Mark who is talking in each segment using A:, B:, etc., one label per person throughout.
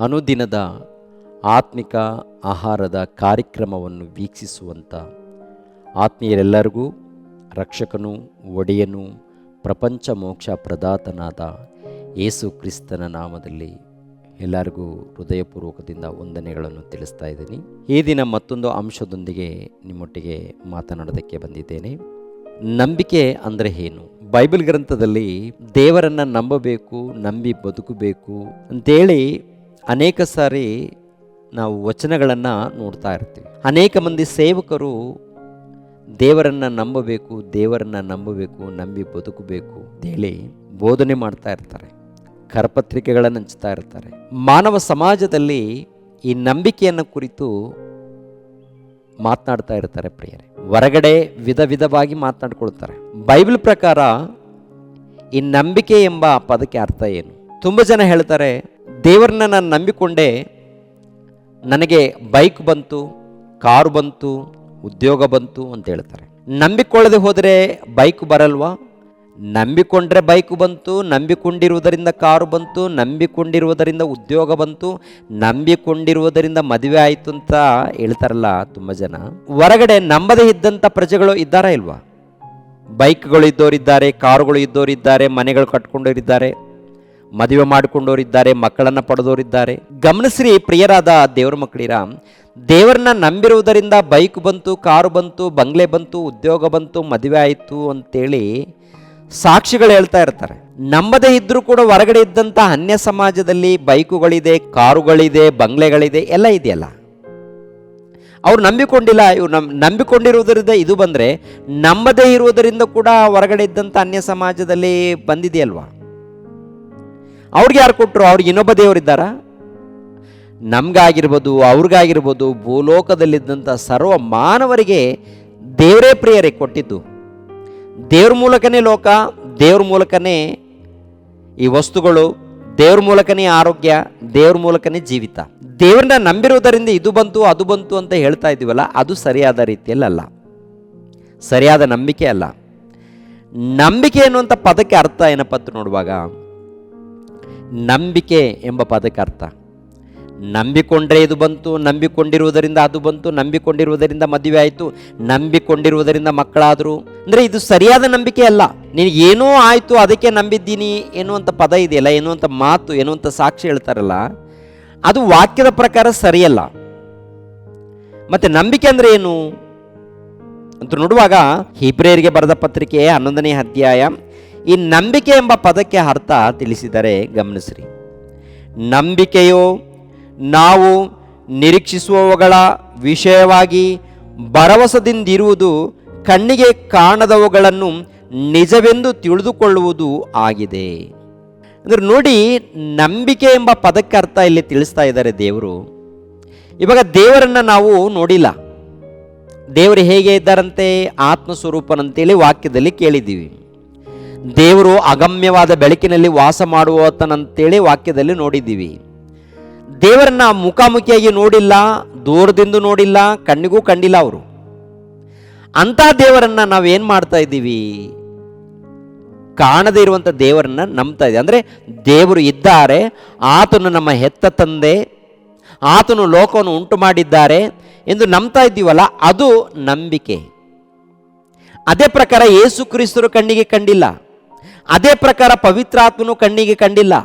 A: ಅನುದಿನದ ಆತ್ಮಿಕ ಆಹಾರದ ಕಾರ್ಯಕ್ರಮವನ್ನು ವೀಕ್ಷಿಸುವಂಥ ಆತ್ಮೀಯರೆಲ್ಲರಿಗೂ ರಕ್ಷಕನು, ಒಡೆಯನು, ಪ್ರಪಂಚ ಮೋಕ್ಷ ಪ್ರದಾತನಾದ ಯೇಸು ಕ್ರಿಸ್ತನ ನಾಮದಲ್ಲಿ ಎಲ್ಲರಿಗೂ ಹೃದಯಪೂರ್ವಕದಿಂದ ವಂದನೆಗಳನ್ನು ತಿಳಿಸ್ತಾ ಇದ್ದೀನಿ. ಈ ದಿನ ಮತ್ತೊಂದು ಅಂಶದೊಂದಿಗೆ ನಿಮ್ಮೊಟ್ಟಿಗೆ ಮಾತನಾಡೋದಕ್ಕೆ ಬಂದಿದ್ದೇನೆ. ನಂಬಿಕೆ ಅಂದರೆ ಏನು? ಬೈಬಲ್ ಗ್ರಂಥದಲ್ಲಿ ದೇವರನ್ನು ನಂಬಬೇಕು, ನಂಬಿ ಬದುಕಬೇಕು ಅಂತೇಳಿ ಅನೇಕ ಸಾರಿ ನಾವು ವಚನಗಳನ್ನು ನೋಡ್ತಾ ಇರ್ತೀವಿ. ಅನೇಕ ಮಂದಿ ಸೇವಕರು ದೇವರನ್ನು ನಂಬಬೇಕು, ನಂಬಿ ಬದುಕಬೇಕು ಅಂತೇಳಿ ಬೋಧನೆ ಮಾಡ್ತಾ ಇರ್ತಾರೆ, ಕರಪತ್ರಿಕೆಗಳನ್ನು ಹಂಚ್ತಾ ಇರ್ತಾರೆ. ಮಾನವ ಸಮಾಜದಲ್ಲಿ ಈ ನಂಬಿಕೆಯನ್ನು ಕುರಿತು ಮಾತನಾಡ್ತಾ ಇರ್ತಾರೆ ಪ್ರಿಯರೇ. ಹೊರಗಡೆ ವಿಧವಾಗಿ ಮಾತನಾಡ್ಕೊಳ್ತಾರೆ. ಬೈಬಲ್ ಪ್ರಕಾರ ಈ ನಂಬಿಕೆ ಎಂಬ ಪದಕ್ಕೆ ಅರ್ಥ ಏನು? ತುಂಬ ಜನ ಹೇಳ್ತಾರೆ, ದೇವರನ್ನ ನಾನು ನಂಬಿಕೊಂಡೆ, ನನಗೆ ಬೈಕ್ ಬಂತು, ಕಾರು ಬಂತು, ಉದ್ಯೋಗ ಬಂತು ಅಂತ ಹೇಳ್ತಾರೆ. ನಂಬಿಕೊಳ್ಳದೆ ಹೋದರೆ ಬೈಕ್ ಬರಲ್ವಾ? ನಂಬಿಕೊಂಡ್ರೆ ಬೈಕ್ ಬಂತು, ನಂಬಿಕೊಂಡಿರುವುದರಿಂದ ಕಾರು ಬಂತು, ನಂಬಿಕೊಂಡಿರುವುದರಿಂದ ಉದ್ಯೋಗ ಬಂತು, ನಂಬಿಕೊಂಡಿರುವುದರಿಂದ ಮದುವೆ ಆಯಿತು ಅಂತ ಹೇಳ್ತಾರಲ್ಲ ತುಂಬ ಜನ. ಹೊರಗಡೆ ನಂಬದೇ ಇದ್ದಂಥ ಪ್ರಜೆಗಳು ಇದ್ದಾರಾ ಇಲ್ವಾ? ಬೈಕ್ಗಳು ಇದ್ದವರಿದ್ದಾರೆ, ಕಾರುಗಳು ಇದ್ದವರಿದ್ದಾರೆ, ಮನೆಗಳು ಕಟ್ಕೊಂಡವರಿದ್ದಾರೆ, ಮದುವೆ ಮಾಡಿಕೊಂಡವರಿದ್ದಾರೆ, ಮಕ್ಕಳನ್ನು ಪಡೆದವರಿದ್ದಾರೆ. ಗಮನಿಸ್ರಿ ಪ್ರಿಯರಾದ ದೇವರ ಮಕ್ಕಳಿರ, ದೇವರನ್ನ ನಂಬಿರುವುದರಿಂದ ಬೈಕ್ ಬಂತು, ಕಾರು ಬಂತು, ಬಂಗ್ಲೆ ಬಂತು, ಉದ್ಯೋಗ ಬಂತು, ಮದುವೆ ಆಯಿತು ಅಂತೇಳಿ ಸಾಕ್ಷಿಗಳು ಹೇಳ್ತಾ ಇರ್ತಾರೆ. ನಂಬದೇ ಇದ್ರೂ ಕೂಡ ಹೊರಗಡೆ ಇದ್ದಂಥ ಅನ್ಯ ಸಮಾಜದಲ್ಲಿ ಬೈಕುಗಳಿದೆ, ಕಾರುಗಳಿದೆ, ಬಂಗ್ಲೆಗಳಿದೆ, ಎಲ್ಲ ಇದೆಯಲ್ಲ. ಅವ್ರು ನಂಬಿಕೊಂಡಿಲ್ಲ, ಇವ್ರು ನಂಬಿಕೊಂಡಿರುವುದರಿಂದ ಇದು ಬಂದರೆ, ನಂಬದೇ ಇರುವುದರಿಂದ ಕೂಡ ಹೊರಗಡೆ ಇದ್ದಂಥ ಅನ್ಯ ಸಮಾಜದಲ್ಲಿ ಬಂದಿದೆಯಲ್ವಾ? ಅವ್ರಿಗೆ ಯಾರು ಕೊಟ್ಟರು? ಅವ್ರಿಗೆ ಇನ್ನೊಬ್ಬ ದೇವರಿದ್ದಾರ? ನಮಗಾಗಿರ್ಬೋದು, ಅವ್ರಿಗಾಗಿರ್ಬೋದು, ಭೂಲೋಕದಲ್ಲಿದ್ದಂಥ ಸರ್ವ ಮಾನವರಿಗೆ ದೇವರೇ ಪ್ರಿಯರೇ ಕೊಟ್ಟಿದ್ದು. ದೇವ್ರ ಮೂಲಕನೇ ಲೋಕ, ದೇವ್ರ ಮೂಲಕನೇ ಈ ವಸ್ತುಗಳು, ದೇವ್ರ ಮೂಲಕನೇ ಆರೋಗ್ಯ, ದೇವ್ರ ಮೂಲಕನೇ ಜೀವಿತ. ದೇವ್ರನ್ನ ನಂಬಿರುವುದರಿಂದ ಇದು ಬಂತು, ಅದು ಬಂತು ಅಂತ ಹೇಳ್ತಾ ಇದ್ದೀವಲ್ಲ, ಅದು ಸರಿಯಾದ ರೀತಿಯಲ್ಲ, ಸರಿಯಾದ ನಂಬಿಕೆ ಅಲ್ಲ. ನಂಬಿಕೆ ಎನ್ನುವಂಥ ಪದಕ್ಕೆ ಅರ್ಥ ಏನಪ್ಪ ಅಂತ ನೋಡುವಾಗ, ನಂಬಿಕೆ ಎಂಬ ಪದಕ್ಕೆ ಅರ್ಥ ನಂಬಿಕೊಂಡ್ರೆ ಇದು ಬಂತು, ನಂಬಿಕೊಂಡಿರುವುದರಿಂದ ಅದು ಬಂತು, ನಂಬಿಕೊಂಡಿರುವುದರಿಂದ ಮದುವೆ ಆಯಿತು, ನಂಬಿಕೊಂಡಿರುವುದರಿಂದ ಮಕ್ಕಳಾದರು ಅಂದರೆ ಇದು ಸರಿಯಾದ ನಂಬಿಕೆ ಅಲ್ಲ. ನಿನಗೇನೋ ಆಯಿತು ಅದಕ್ಕೆ ನಂಬಿದ್ದೀನಿ ಎನ್ನುವಂಥ ಪದ ಇದೆಯಲ್ಲ, ಎನ್ನುವಂಥ ಮಾತು, ಎನ್ನುವಂಥ ಸಾಕ್ಷಿ ಹೇಳ್ತಾರಲ್ಲ, ಅದು ವಾಕ್ಯದ ಪ್ರಕಾರ ಸರಿಯಲ್ಲ. ಮತ್ತೆ ನಂಬಿಕೆ ಅಂದರೆ ಏನು ಅಂತ ನೋಡುವಾಗ, ಹೀಬ್ರಿಯರಿಗೆ ಬರೆದ ಪತ್ರಿಕೆ 11ನೇ ಅಧ್ಯಾಯ ಈ ನಂಬಿಕೆ ಎಂಬ ಪದಕ್ಕೆ ಅರ್ಥ ತಿಳಿಸಿದರೆ ಗಮನಿಸ್ರಿ. ನಂಬಿಕೆಯು ನಾವು ನಿರೀಕ್ಷಿಸುವವುಗಳ ವಿಷಯವಾಗಿ ಭರವಸೆದಿಂದಿರುವುದು, ಕಣ್ಣಿಗೆ ಕಾಣದವುಗಳನ್ನು ನಿಜವೆಂದು ತಿಳಿದುಕೊಳ್ಳುವುದು ಆಗಿದೆ. ಅಂದರೆ ನೋಡಿ, ನಂಬಿಕೆ ಎಂಬ ಪದಕ್ಕೆ ಅರ್ಥ ಇಲ್ಲಿ ತಿಳಿಸ್ತಾ ಇದ್ದಾರೆ ದೇವರು. ಇವಾಗ ದೇವರನ್ನು ನಾವು ನೋಡಿಲ್ಲ, ದೇವರು ಹೇಗೆ ಇದ್ದಾರಂತೆ? ಆತ್ಮಸ್ವರೂಪನಂತೇಳಿ ವಾಕ್ಯದಲ್ಲಿ ಕೇಳಿದ್ದೀವಿ. ದೇವರು ಅಗಮ್ಯವಾದ ಬೆಳಕಿನಲ್ಲಿ ವಾಸ ಮಾಡುವತನಂತೇಳಿ ವಾಕ್ಯದಲ್ಲಿ ನೋಡಿದ್ದೀವಿ. ದೇವರನ್ನ ಮುಖಾಮುಖಿಯಾಗಿ ನೋಡಿಲ್ಲ, ದೂರದಿಂದ ನೋಡಿಲ್ಲ, ಕಣ್ಣಿಗೂ ಕಂಡಿಲ್ಲ ಅವರು. ಅಂಥ ದೇವರನ್ನ ನಾವೇನು ಮಾಡ್ತಾ ಇದ್ದೀವಿ? ಕಾಣದೇ ಇರುವಂಥ ದೇವರನ್ನ ನಂಬ್ತಾ ಇದ್ದೀವಿ. ಅಂದರೆ ದೇವರು ಇದ್ದಾರೆ, ಆತನು ನಮ್ಮ ಹೆತ್ತ ತಂದೆ, ಆತನು ಲೋಕವನ್ನು ಉಂಟು ಮಾಡಿದ್ದಾರೆ ಎಂದು ನಂಬ್ತಾ ಇದ್ದೀವಲ್ಲ, ಅದು ನಂಬಿಕೆ. ಅದೇ ಪ್ರಕಾರ ಯೇಸು ಕ್ರಿಸ್ತರು ಕಣ್ಣಿಗೆ ಕಂಡಿಲ್ಲ, ಅದೇ ಪ್ರಕಾರ ಪವಿತ್ರಾತ್ಮನು ಕಣ್ಣಿಗೆ ಕಂಡಿಲ್ಲ.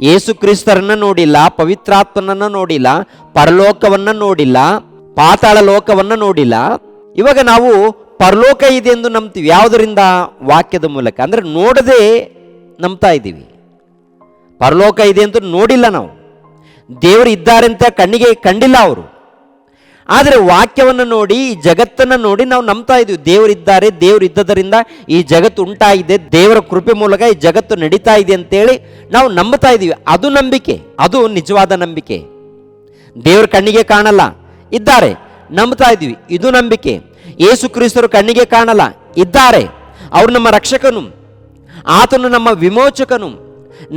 A: ಯೇಸು ಕ್ರಿಸ್ತರನ್ನ ನೋಡಿಲ್ಲ, ಪವಿತ್ರಾತ್ಮನನ್ನು ನೋಡಿಲ್ಲ, ಪರಲೋಕವನ್ನು ನೋಡಿಲ್ಲ, ಪಾತಾಳ ಲೋಕವನ್ನು ನೋಡಿಲ್ಲ. ಇವಾಗ ನಾವು ಪರಲೋಕ ಇದೆ ಎಂದು ನಂಬ್ತೀವಿ. ಯಾವುದರಿಂದ? ವಾಕ್ಯದ ಮೂಲಕ. ಅಂದರೆ ನೋಡದೆ ನಂಬ್ತಾ ಇದ್ದೀವಿ. ಪರಲೋಕ ಇದೆ ಅಂತ ನೋಡಿಲ್ಲ ನಾವು, ದೇವರು ಇದ್ದಾರೆ ಅಂತ ಕಣ್ಣಿಗೆ ಕಂಡಿಲ್ಲ ಅವರು. ಆದರೆ ವಾಕ್ಯವನ್ನು ನೋಡಿ, ಈ ಜಗತ್ತನ್ನು ನೋಡಿ ನಾವು ನಂಬ್ತಾ ಇದ್ದೀವಿ. ದೇವರಿದ್ದಾರೆ, ದೇವರು ಇದ್ದದರಿಂದ ಈ ಜಗತ್ತು ಉಂಟಾಗಿದೆ, ದೇವರ ಕೃಪೆ ಮೂಲಕ ಈ ಜಗತ್ತು ನಡೀತಾ ಇದೆ ಅಂತೇಳಿ ನಾವು ನಂಬ್ತಾ ಇದ್ದೀವಿ. ಅದು ನಂಬಿಕೆ, ಅದು ನಿಜವಾದ ನಂಬಿಕೆ. ದೇವ್ರ ಕಣ್ಣಿಗೆ ಕಾಣಲ್ಲ, ಇದ್ದಾರೆ, ನಂಬ್ತಾ ಇದ್ದೀವಿ, ಇದು ನಂಬಿಕೆ. ಯೇಸು ಕ್ರಿಸ್ತರು ಕಣ್ಣಿಗೆ ಕಾಣಲ್ಲ, ಇದ್ದಾರೆ, ಅವರು ನಮ್ಮ ರಕ್ಷಕನು, ಆತನು ನಮ್ಮ ವಿಮೋಚಕನು,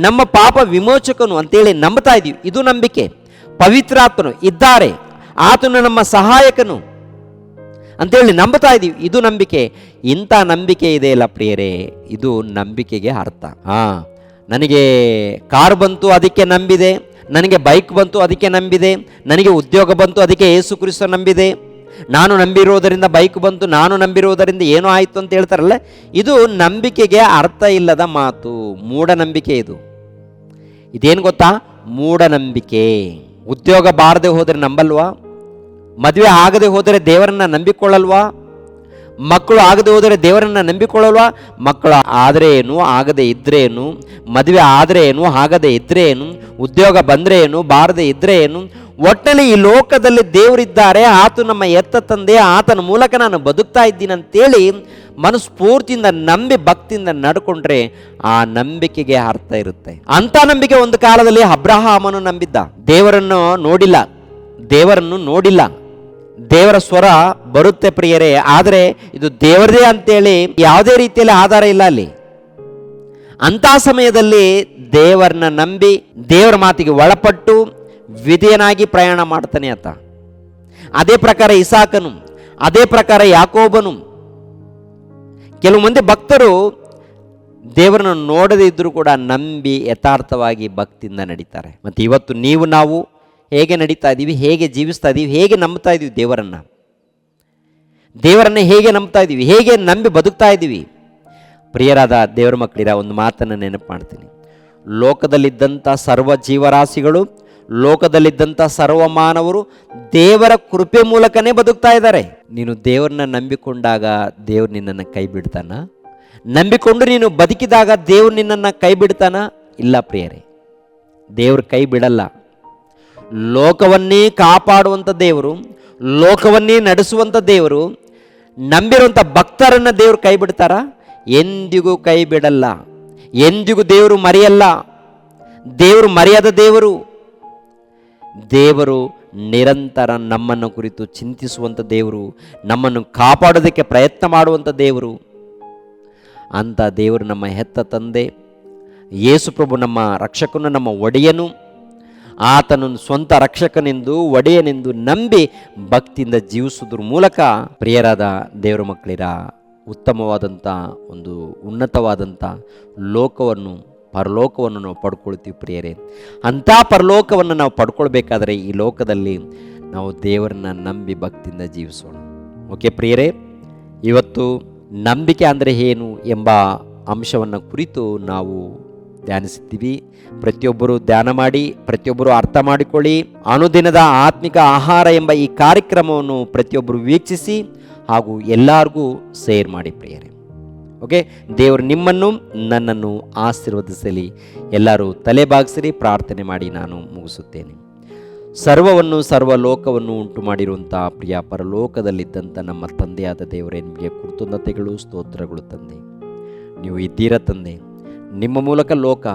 A: ನಮ್ಮ ಪಾಪ ವಿಮೋಚಕನು ಅಂತೇಳಿ ನಂಬ್ತಾ ಇದ್ದೀವಿ, ಇದು ನಂಬಿಕೆ. ಪವಿತ್ರಾತ್ಮನು ಇದ್ದಾರೆ, ಆತನು ನಮ್ಮ ಸಹಾಯಕನು ಅಂತೇಳಿ ನಂಬ್ತಾ ಇದ್ದೀವಿ, ಇದು ನಂಬಿಕೆ. ಇಂಥ ನಂಬಿಕೆ ಇದೆಯಲ್ಲ ಪ್ರಿಯರೇ, ಇದು ನಂಬಿಕೆಗೆ ಅರ್ಥ. ನನಗೆ ಕಾರು ಬಂತು ಅದಕ್ಕೆ ನಂಬಿದೆ, ನನಗೆ ಬೈಕ್ ಬಂತು ಅದಕ್ಕೆ ನಂಬಿದೆ, ನನಗೆ ಉದ್ಯೋಗ ಬಂತು ಅದಕ್ಕೆ ಯೇಸು ಕ್ರಿಸ್ತ ನಂಬಿದೆ, ನಾನು ನಂಬಿರೋದರಿಂದ ಬೈಕ್ ಬಂತು, ನಾನು ನಂಬಿರೋದರಿಂದ ಏನೋ ಆಯಿತು ಅಂತ ಹೇಳ್ತಾರಲ್ಲ, ಇದು ನಂಬಿಕೆಗೆ ಅರ್ಥ ಇಲ್ಲದ ಮಾತು, ಮೂಢನಂಬಿಕೆ. ಇದೇನು ಗೊತ್ತಾ? ಮೂಢನಂಬಿಕೆ. ಉದ್ಯೋಗ ಬಾರದೆ ಹೋದರೆ ನಂಬಲ್ವಾ? ಮದುವೆ ಆಗದೆ ಹೋದರೆ ದೇವರನ್ನ ನಂಬಿಕೊಳ್ಳಲ್ವಾ? ಮಕ್ಕಳು ಆಗದೆ ಹೋದರೆ ದೇವರನ್ನ ನಂಬಿಕೊಳ್ಳಲ್ವಾ? ಮಕ್ಕಳು ಆದರೆ ಏನು, ಆಗದೆ ಇದ್ರೆ ಏನು? ಮದುವೆ ಆದರೆ ಏನು, ಆಗದೆ ಇದ್ರೆ ಏನು? ಉದ್ಯೋಗ ಬಂದರೆ ಏನು, ಬಾರದೆ ಇದ್ರೆ ಏನು? ಒಟ್ಟಲ್ಲಿ ಈ ಲೋಕದಲ್ಲಿ ದೇವರಿದ್ದಾರೆ, ಆತ ನಮ್ಮ ಎತ್ತ ತಂದೆ, ಆತನ ಮೂಲಕ ನಾನು ಬದುಕ್ತಾ ಇದ್ದೀನಿ ಅಂತೇಳಿ ಮನಸ್ಫೂರ್ತಿಯಿಂದ ನಂಬಿ ಭಕ್ತಿಯಿಂದ ನಡ್ಕೊಂಡ್ರೆ ಆ ನಂಬಿಕೆಗೆ ಅರ್ಥ ಇರುತ್ತೆ. ಅಂತ ನಂಬಿಕೆ ಒಂದು ಕಾಲದಲ್ಲಿ ಅಬ್ರಹಾಮನು ನಂಬಿದ್ದ. ದೇವರನ್ನು ನೋಡಿಲ್ಲ, ದೇವರ ಸ್ವರ ಬರುತ್ತೆ ಪ್ರಿಯರೇ, ಆದರೆ ಇದು ದೇವರದೇ ಅಂತೇಳಿ ಯಾವುದೇ ರೀತಿಯಲ್ಲಿ ಆಧಾರ ಇಲ್ಲ ಅಲ್ಲಿ. ಅಂಥ ಸಮಯದಲ್ಲಿ ದೇವರನ್ನ ನಂಬಿ ದೇವರ ಮಾತಿಗೆ ಒಳಪಟ್ಟು ವಿಧೇಯನಾಗಿ ಪ್ರಯಾಣ ಮಾಡ್ತಾನೆ ಆತ. ಅದೇ ಪ್ರಕಾರ ಇಸಾಕನು, ಅದೇ ಪ್ರಕಾರ ಯಾಕೋಬನು. ಕೆಲವು ಮಂದಿ ಭಕ್ತರು ದೇವರನ್ನು ನೋಡದೇ ಇದ್ರೂ ಕೂಡ ನಂಬಿ ಯಥಾರ್ಥವಾಗಿ ಭಕ್ತಿಯಿಂದ ನಡೀತಾರೆ. ಮತ್ತು ಇವತ್ತು ನೀವು ನಾವು ಹೇಗೆ ನಡೀತಾ ಇದ್ದೀವಿ, ಹೇಗೆ ಜೀವಿಸ್ತಾ ಇದ್ದೀವಿ, ಹೇಗೆ ನಂಬ್ತಾ ಇದ್ದೀವಿ ದೇವರನ್ನು ಹೇಗೆ ನಂಬ್ತಾ ಇದ್ದೀವಿ, ಹೇಗೆ ನಂಬಿ ಬದುಕ್ತಾ ಇದ್ದೀವಿ? ಪ್ರಿಯರಾದ ದೇವರ ಮಕ್ಕಳಿರ, ಒಂದು ಮಾತನ್ನು ನೆನಪು ಮಾಡ್ತೀನಿ. ಲೋಕದಲ್ಲಿದ್ದಂಥ ಸರ್ವ ಜೀವರಾಶಿಗಳು, ಲೋಕದಲ್ಲಿದ್ದಂಥ ಸರ್ವ ಮಾನವರು ದೇವರ ಕೃಪೆ ಮೂಲಕನೇ ಬದುಕ್ತಾ ಇದ್ದಾರೆ. ನೀನು ದೇವರನ್ನ ನಂಬಿಕೊಂಡಾಗ ದೇವ್ರು ನಿನ್ನನ್ನು ಕೈ ಬಿಡ್ತಾನ? ನಂಬಿಕೊಂಡು ನೀನು ಬದುಕಿದಾಗ ದೇವ್ರು ನಿನ್ನನ್ನು ಕೈ ಬಿಡ್ತಾನ? ಇಲ್ಲ ಪ್ರಿಯರೇ, ದೇವ್ರ ಕೈ ಬಿಡಲ್ಲ. ಲೋಕವನ್ನೇ ಕಾಪಾಡುವಂಥ ದೇವರು, ಲೋಕವನ್ನೇ ನಡೆಸುವಂಥ ದೇವರು, ನಂಬಿರುವಂಥ ಭಕ್ತರನ್ನು ದೇವರು ಕೈ ಬಿಡ್ತಾರ? ಎಂದಿಗೂ ಕೈ ಬಿಡಲ್ಲ. ಎಂದಿಗೂ ದೇವರು ಮರೆಯಲ್ಲ. ದೇವರು ಮರೆಯದ ದೇವರು. ದೇವರು ನಿರಂತರ ನಮ್ಮನ್ನು ಕುರಿತು ಚಿಂತಿಸುವಂಥ ದೇವರು, ನಮ್ಮನ್ನು ಕಾಪಾಡೋದಕ್ಕೆ ಪ್ರಯತ್ನ ಮಾಡುವಂಥ ದೇವರು. ಅಂಥ ದೇವರು ನಮ್ಮ ಹೆತ್ತ ತಂದೆ, ಯೇಸು ಪ್ರಭು ನಮ್ಮ ರಕ್ಷಕನು, ನಮ್ಮ ಒಡೆಯನು. ಆತನನ್ನು ಸ್ವಂತ ರಕ್ಷಕನೆಂದು ಒಡೆಯನೆಂದು ನಂಬಿ ಭಕ್ತಿಯಿಂದ ಜೀವಿಸುವುದ್ರ ಮೂಲಕ ಪ್ರಿಯರಾದ ದೇವರ ಮಕ್ಕಳಿರ ಉತ್ತಮವಾದಂಥ ಒಂದು ಉನ್ನತವಾದಂಥ ಪರಲೋಕವನ್ನು ನಾವು ಪಡ್ಕೊಳ್ತೀವಿ ಪ್ರಿಯರೇ. ಅಂಥ ಪರಲೋಕವನ್ನು ನಾವು ಪಡ್ಕೊಳ್ಬೇಕಾದ್ರೆ ಈ ಲೋಕದಲ್ಲಿ ನಾವು ದೇವರನ್ನ ನಂಬಿ ಭಕ್ತಿಯಿಂದ ಜೀವಿಸೋಣ. ಓಕೆ ಪ್ರಿಯರೇ, ಇವತ್ತು ನಂಬಿಕೆ ಅಂದರೆ ಏನು ಎಂಬ ಅಂಶವನ್ನು ಕುರಿತು ನಾವು ಧ್ಯಾನಿಸಿದ್ದೀವಿ. ಪ್ರತಿಯೊಬ್ಬರು ಧ್ಯಾನ ಮಾಡಿ, ಪ್ರತಿಯೊಬ್ಬರು ಅರ್ಥ ಮಾಡಿಕೊಳ್ಳಿ. ಅನುದಿನದ ಆತ್ಮಿಕ ಆಹಾರ ಎಂಬ ಈ ಕಾರ್ಯಕ್ರಮವನ್ನು ಪ್ರತಿಯೊಬ್ಬರು ವೀಕ್ಷಿಸಿ ಹಾಗೂ ಎಲ್ಲರಿಗೂ ಶೇರ್ ಮಾಡಿ ಪ್ರಿಯರೇ. ಓಕೆ, ದೇವರು ನಿಮ್ಮನ್ನು ನನ್ನನ್ನು ಆಶೀರ್ವದಿಸಲಿ. ಎಲ್ಲರೂ ತಲೆ ಬಾಗಿಸಿರಿ, ಪ್ರಾರ್ಥನೆ ಮಾಡಿ ನಾನು ಮುಗಿಸುತ್ತೇನೆ. ಸರ್ವಲೋಕವನ್ನು ಉಂಟು ಮಾಡಿರುವಂಥ ಪ್ರಿಯ ಪರಲೋಕದಲ್ಲಿದ್ದಂಥ ನಮ್ಮ ತಂದೆಯಾದ ದೇವರೇ, ನಿಮಗೆ ಕೃತಜ್ಞತೆಗಳು, ಸ್ತೋತ್ರಗಳು ತಂದೆ. ನೀವು ಇದ್ದೀರ ತಂದೆ. ನಿಮ್ಮ ಮೂಲಕ ಲೋಕ,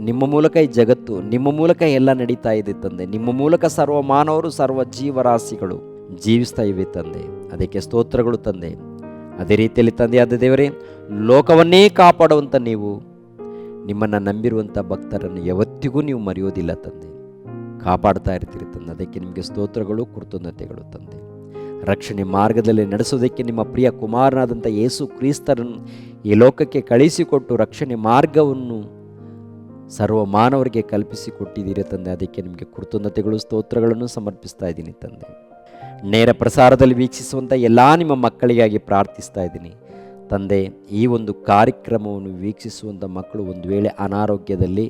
A: ನಿಮ್ಮ ಮೂಲಕ ಈ ಜಗತ್ತು, ನಿಮ್ಮ ಮೂಲಕ ಎಲ್ಲ ನಡೀತಾ ಇದೆ ತಂದೆ. ನಿಮ್ಮ ಮೂಲಕ ಸರ್ವ ಮಾನವರು, ಸರ್ವ ಜೀವರಾಶಿಗಳು ಜೀವಿಸ್ತಾ ಇವೆ ತಂದೆ. ಅದಕ್ಕೆ ಸ್ತೋತ್ರಗಳು ತಂದೆ. ಅದೇ ರೀತಿಯಲ್ಲಿ ತಂದೆಯಾದ ದೇವರೇ, ಲೋಕವನ್ನೇ ಕಾಪಾಡುವಂಥ ನೀವು ನಿಮ್ಮನ್ನು ನಂಬಿರುವಂಥ ಭಕ್ತರನ್ನು ಯಾವತ್ತಿಗೂ ನೀವು ಮರೆಯೋದಿಲ್ಲ ತಂದೆ. ಕಾಪಾಡ್ತಾ ಇರ್ತೀರಿ ತಂದೆ. ಅದಕ್ಕೆ ನಿಮಗೆ ಸ್ತೋತ್ರಗಳು, ಕೃತಜ್ಞತೆಗಳು ತಂದೆ. ರಕ್ಷಣೆ ಮಾರ್ಗದಲ್ಲಿ ನಡೆಸೋದಕ್ಕೆ ನಿಮ್ಮ ಪ್ರಿಯ ಕುಮಾರನಾದಂಥ ಯೇಸು ಕ್ರಿಸ್ತರನ್ನು ಈ ಲೋಕಕ್ಕೆ ಕಳಿಸಿಕೊಟ್ಟು ರಕ್ಷಣೆ ಮಾರ್ಗವನ್ನು ಸರ್ವ ಮಾನವರಿಗೆ ಕಲ್ಪಿಸಿಕೊಟ್ಟಿದ್ದೀರಿ ತಂದೆ. ಅದಕ್ಕೆ ನಿಮಗೆ ಕೃತಜ್ಞತೆಗಳು, ಸ್ತೋತ್ರಗಳನ್ನು ಸಮರ್ಪಿಸ್ತಾ ಇದ್ದೀನಿ ತಂದೆ. ನೇರ ಪ್ರಸಾರದಲ್ಲಿ ವೀಕ್ಷಿಸುವಂಥ ಎಲ್ಲ ನಿಮ್ಮ ಮಕ್ಕಳಿಗಾಗಿ ಪ್ರಾರ್ಥಿಸ್ತಾ ಇದ್ದೀನಿ ತಂದೆ. ಈ ಒಂದು ಕಾರ್ಯಕ್ರಮವನ್ನು ವೀಕ್ಷಿಸುವಂಥ ಮಕ್ಕಳು ಒಂದು ವೇಳೆ ಅನಾರೋಗ್ಯದಲ್ಲಿ,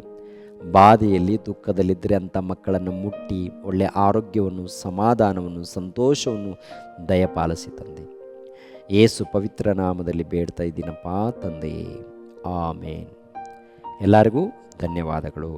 A: ಬಾಧೆಯಲ್ಲಿ, ದುಃಖದಲ್ಲಿದ್ದರೆ ಅಂಥ ಮಕ್ಕಳನ್ನು ಮುಟ್ಟಿ ಒಳ್ಳೆಯ ಆರೋಗ್ಯವನ್ನು, ಸಮಾಧಾನವನ್ನು, ಸಂತೋಷವನ್ನು ದಯಪಾಲಿಸಿ ತಂದೆ. ಯೇಸು ಪವಿತ್ರ ನಾಮದಲ್ಲಿ ಬೇಡ್ತಾ ಇದ್ದೀನಪ್ಪ ತಂದೆ. ಆಮೇನ್. ಎಲ್ಲರಿಗೂ ಧನ್ಯವಾದಗಳು.